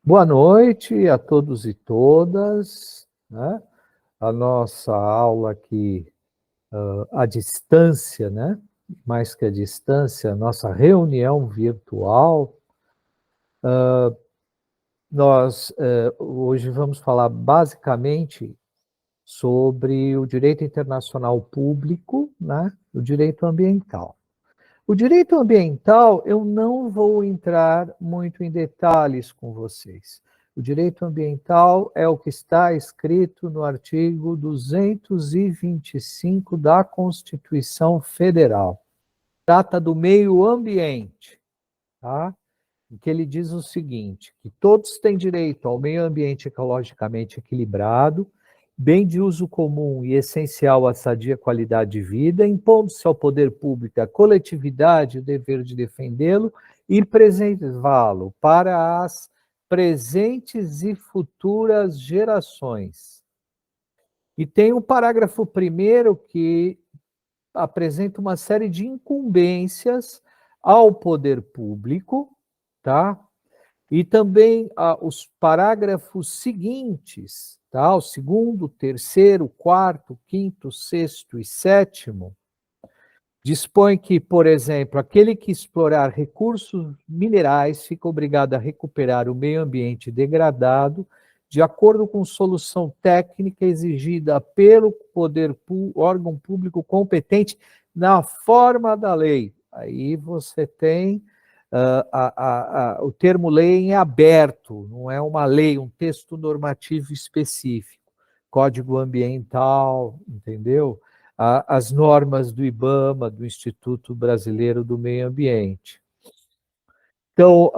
Boa noite a todos e todas, né? A nossa aula aqui à distância, né? Mais que a distância, a nossa reunião virtual. Nós hoje vamos falar basicamente sobre o direito internacional público, né? O direito ambiental. O direito ambiental, eu não vou entrar muito em detalhes com vocês. O direito ambiental é o que está escrito no artigo 225 da Constituição Federal. Trata do meio ambiente, tá? Em que ele diz o seguinte, que todos têm direito ao meio ambiente ecologicamente equilibrado, bem de uso comum e essencial à sadia qualidade de vida, impondo-se ao poder público e à coletividade o dever de defendê-lo e preservá-lo para as presentes e futuras gerações. E tem o parágrafo 1º que apresenta uma série de incumbências ao poder público, tá? E também os parágrafos seguintes, tá? O segundo, terceiro, quarto, quinto, sexto e sétimo, dispõe que, por exemplo, aquele que explorar recursos minerais fica obrigado a recuperar o meio ambiente degradado de acordo com solução técnica exigida pelo órgão público competente na forma da lei. Aí você tem o termo lei em aberto, não é uma lei, um texto normativo específico. Código ambiental, entendeu? As normas do IBAMA, do Instituto Brasileiro do Meio Ambiente. Então,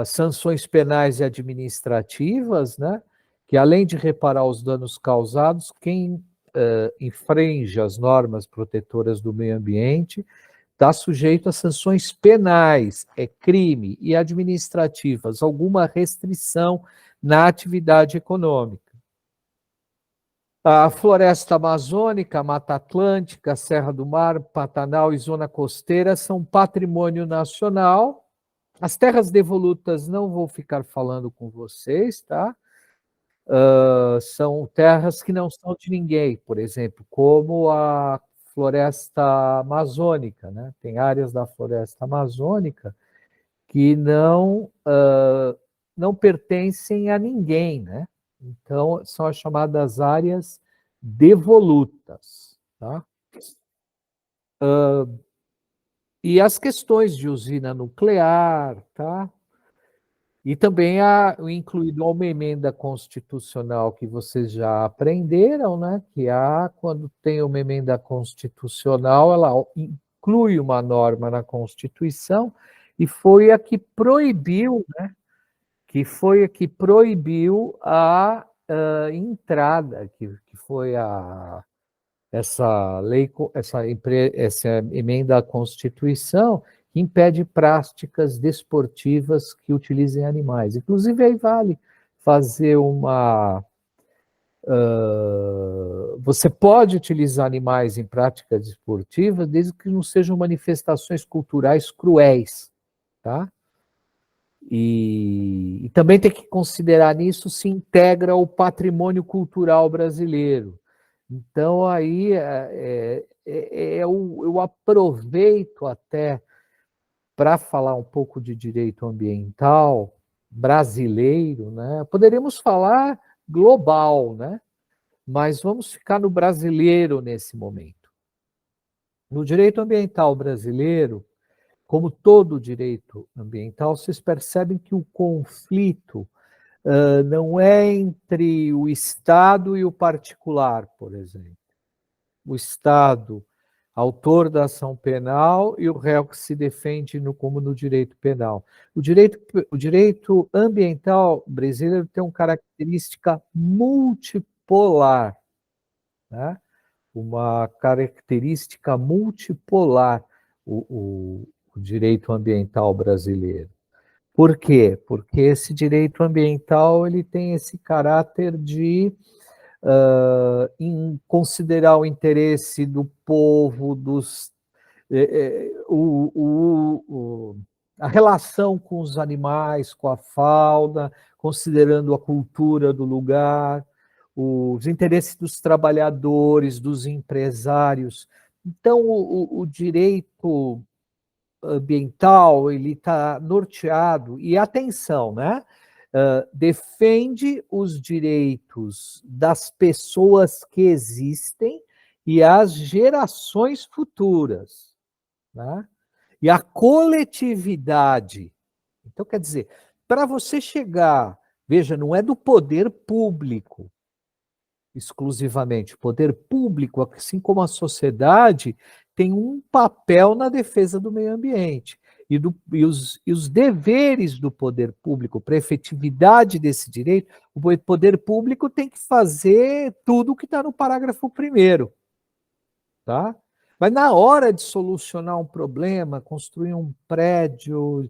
sanções penais e administrativas, né? Que além de reparar os danos causados, quem infringe as normas protetoras do meio ambiente está sujeito a sanções penais, é crime, e administrativas, alguma restrição na atividade econômica. A floresta amazônica, a Mata Atlântica, Serra do Mar, Pantanal e Zona Costeira são patrimônio nacional. As terras devolutas não vou ficar falando com vocês, tá? São terras que não são de ninguém, por exemplo, como a floresta amazônica, né? Tem áreas da floresta amazônica que não pertencem a ninguém, né? Então, são as chamadas áreas devolutas, tá? E as questões de usina nuclear, tá? E também incluído uma emenda constitucional que vocês já aprenderam, né? Que quando tem uma emenda constitucional, ela inclui uma norma na Constituição e foi a que proibiu, né? Que foi a que proibiu a entrada, que foi essa lei, essa emenda à Constituição, que impede práticas desportivas que utilizem animais. Inclusive, aí vale fazer uma. Você pode utilizar animais em práticas desportivas, desde que não sejam manifestações culturais cruéis, tá? E também tem que considerar nisso se integra o patrimônio cultural brasileiro. Então, aí eu aproveito até para falar um pouco de direito ambiental brasileiro, né? Poderíamos falar global, né? Mas vamos ficar no brasileiro nesse momento. No direito ambiental brasileiro, como todo direito ambiental, vocês percebem que o conflito não é entre o Estado e o particular, por exemplo. O Estado, autor da ação penal, e o réu que se defende como no direito penal. O direito ambiental brasileiro tem uma característica multipolar, né? Uma característica multipolar, o direito ambiental brasileiro. Por quê? Porque esse direito ambiental ele tem esse caráter de em considerar o interesse do povo, a relação com os animais, com a fauna, considerando a cultura do lugar, os interesses dos trabalhadores, dos empresários. Então, o direito ambiental, ele está norteado, e atenção, né? Defende os direitos das pessoas que existem e as gerações futuras, né? E a coletividade. Então, quer dizer, para você chegar, veja, não é do poder público exclusivamente. O poder público, assim como a sociedade, tem um papel na defesa do meio ambiente. E os deveres do poder público para a efetividade desse direito, o poder público tem que fazer tudo o que está no parágrafo 1º. Tá? Mas na hora de solucionar um problema, construir um prédio,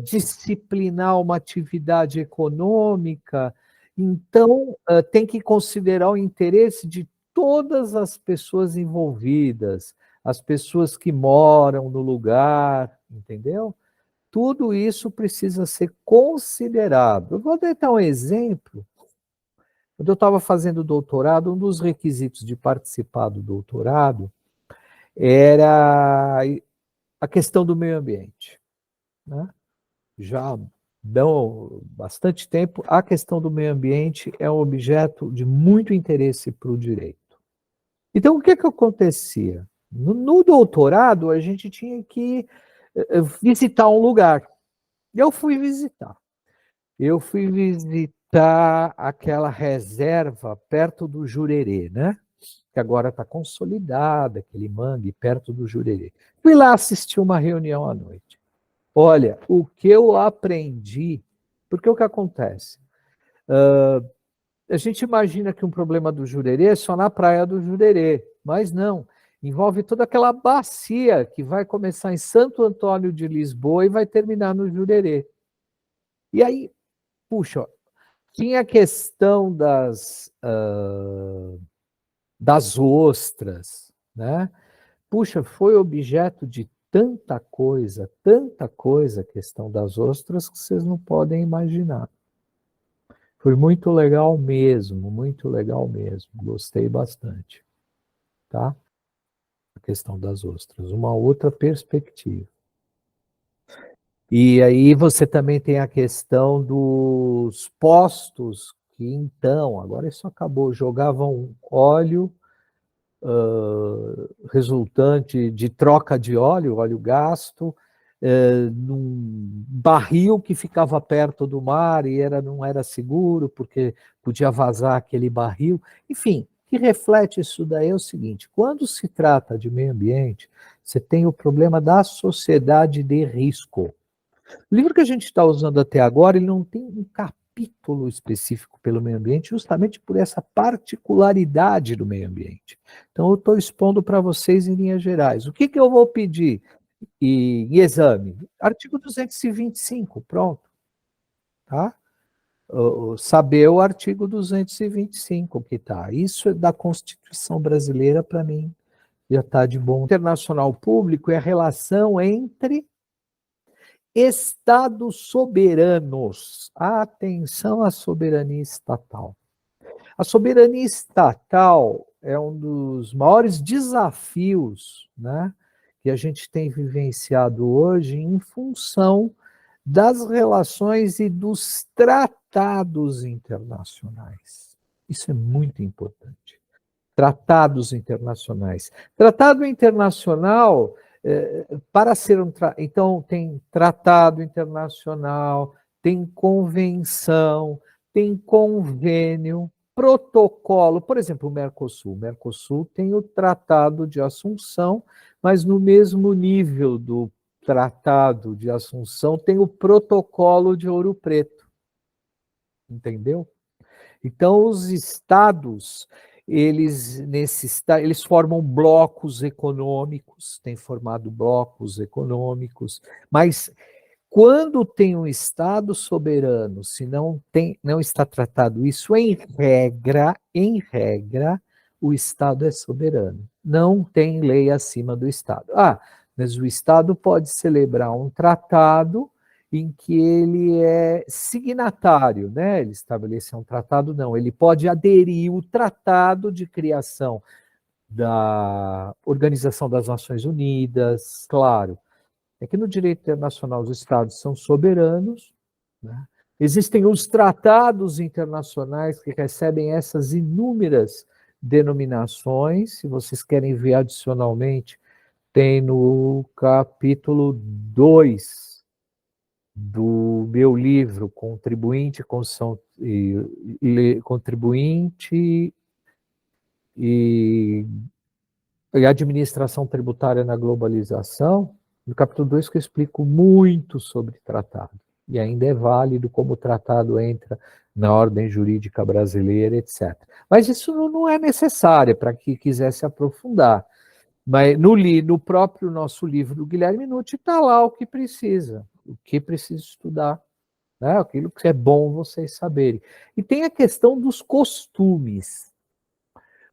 disciplinar uma atividade econômica, então tem que considerar o interesse de todas as pessoas envolvidas, as pessoas que moram no lugar, entendeu? Tudo isso precisa ser considerado. Eu vou dar um exemplo. Quando eu estava fazendo doutorado, um dos requisitos de participar do doutorado era a questão do meio ambiente. Né? Já dão bastante tempo, a questão do meio ambiente é um objeto de muito interesse para o direito. Então, o que acontecia? No doutorado, a gente tinha que visitar um lugar. Eu fui visitar. Eu fui visitar aquela reserva perto do Jurerê, né? Que agora está consolidada, aquele mangue perto do Jurerê. Fui lá assistir uma reunião à noite. Olha, o que eu aprendi, porque o que acontece? A gente imagina que um problema do Jurerê é só na praia do Jurerê, mas não. Envolve toda aquela bacia que vai começar em Santo Antônio de Lisboa e vai terminar no Jurerê. E aí, puxa, tinha a questão das ostras, né? Puxa, foi objeto de tanta coisa a questão das ostras que vocês não podem imaginar. Foi muito legal mesmo, gostei bastante, tá? A questão das ostras, uma outra perspectiva. E aí você também tem a questão dos postos que então, agora isso acabou, jogavam óleo resultante de troca de óleo gasto, num barril que ficava perto do mar e não era seguro porque podia vazar aquele barril. Enfim, o que reflete isso daí é o seguinte: quando se trata de meio ambiente, você tem o problema da sociedade de risco. O livro que a gente está usando até agora, ele não tem um capítulo específico pelo meio ambiente, justamente por essa particularidade do meio ambiente. Então, eu estou expondo para vocês em linhas gerais. O que eu vou pedir em exame? Artigo 225, pronto. Tá? Saber o artigo 225 que está. Isso é da Constituição brasileira, para mim, já está de bom. Internacional público é a relação entre Estados soberanos. Atenção à soberania estatal. A soberania estatal é um dos maiores desafios, né, que a gente tem vivenciado hoje em função das relações e dos tratados internacionais. Isso é muito importante. Tratados internacionais. Tratado internacional, para ser então tem tratado internacional, tem convenção, tem convênio, protocolo. Por exemplo, o Mercosul. O Mercosul tem o Tratado de Assunção, mas no mesmo nível do Tratado de Assunção tem o Protocolo de Ouro Preto. Entendeu? Então, os estados, eles formam blocos econômicos, têm formado blocos econômicos, mas quando tem um estado soberano, se não está tratado isso em regra, o estado é soberano. Não tem lei acima do estado. mas o Estado pode celebrar um tratado em que ele é signatário, né? Ele estabelecer um tratado, não, ele pode aderir ao tratado de criação da Organização das Nações Unidas, claro. É que no direito internacional os Estados são soberanos, né? Existem os tratados internacionais que recebem essas inúmeras denominações. Se vocês querem ver adicionalmente, tem no capítulo 2 do meu livro, Contribuinte, Contribuinte e Administração Tributária na Globalização, no capítulo 2 que eu explico muito sobre tratado. E ainda é válido como o tratado entra na ordem jurídica brasileira, etc. Mas isso não é necessário para quem quiser se aprofundar. Mas no próprio nosso livro do Guilherme Nucci está lá o que precisa estudar, né? Aquilo que é bom vocês saberem. E tem a questão dos costumes.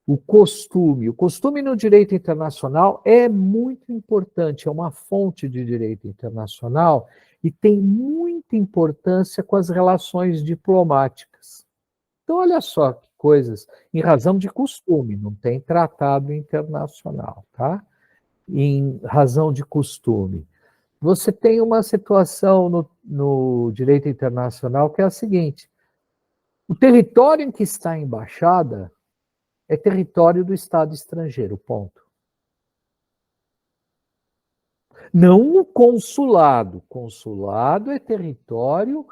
O costume no direito internacional é muito importante, é uma fonte de direito internacional e tem muita importância com as relações diplomáticas. Então, olha só que coisas, em razão de costume, não tem tratado internacional, tá? Em razão de costume. Você tem uma situação no direito internacional que é a seguinte: o território em que está a embaixada é território do Estado estrangeiro, ponto. Não o consulado. Consulado é território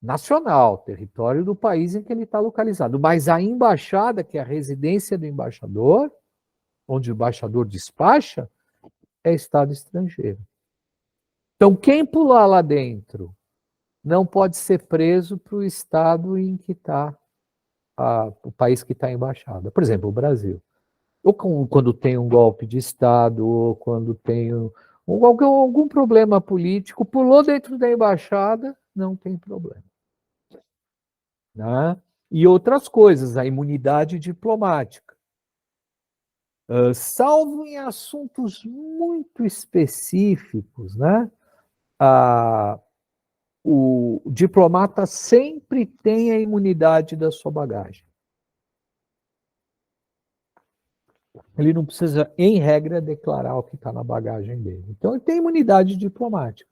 nacional, território do país em que ele está localizado. Mas a embaixada, que é a residência do embaixador, onde o embaixador despacha, é Estado estrangeiro. Então, quem pular lá dentro não pode ser preso para o estado em que está, o país que está a embaixada. Por exemplo, o Brasil. Ou quando tem um golpe de Estado, ou quando tem algum problema político, pulou dentro da embaixada, não tem problema. Né? E outras coisas, a imunidade diplomática. Salvo em assuntos muito específicos, né? O diplomata sempre tem a imunidade da sua bagagem. Ele não precisa, em regra, declarar o que está na bagagem dele. Então, ele tem imunidade diplomática.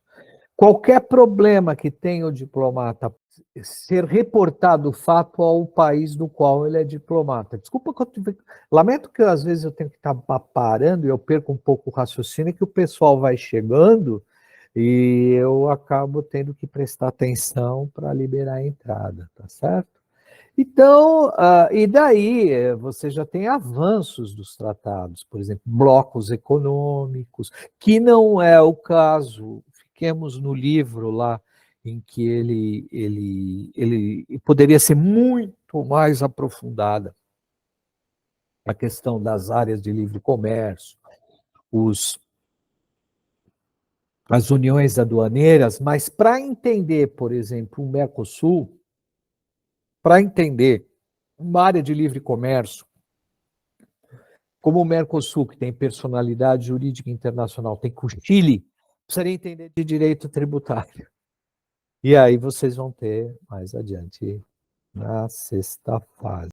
Qualquer problema que tenha o diplomata, ser reportado o fato ao país do qual ele é diplomata. Desculpa, lamento que às vezes eu tenho que estar parando e eu perco um pouco o raciocínio, que o pessoal vai chegando e eu acabo tendo que prestar atenção para liberar a entrada, tá certo? Então, e daí você já tem avanços dos tratados, por exemplo, blocos econômicos, que não é o caso, fiquemos no livro lá, em que ele poderia ser muito mais aprofundada, a questão das áreas de livre comércio, as uniões aduaneiras, mas para entender, por exemplo, o Mercosul, para entender uma área de livre comércio, como o Mercosul, que tem personalidade jurídica internacional, tem com o Chile, precisaria entender de direito tributário. E aí vocês vão ter mais adiante na sexta fase.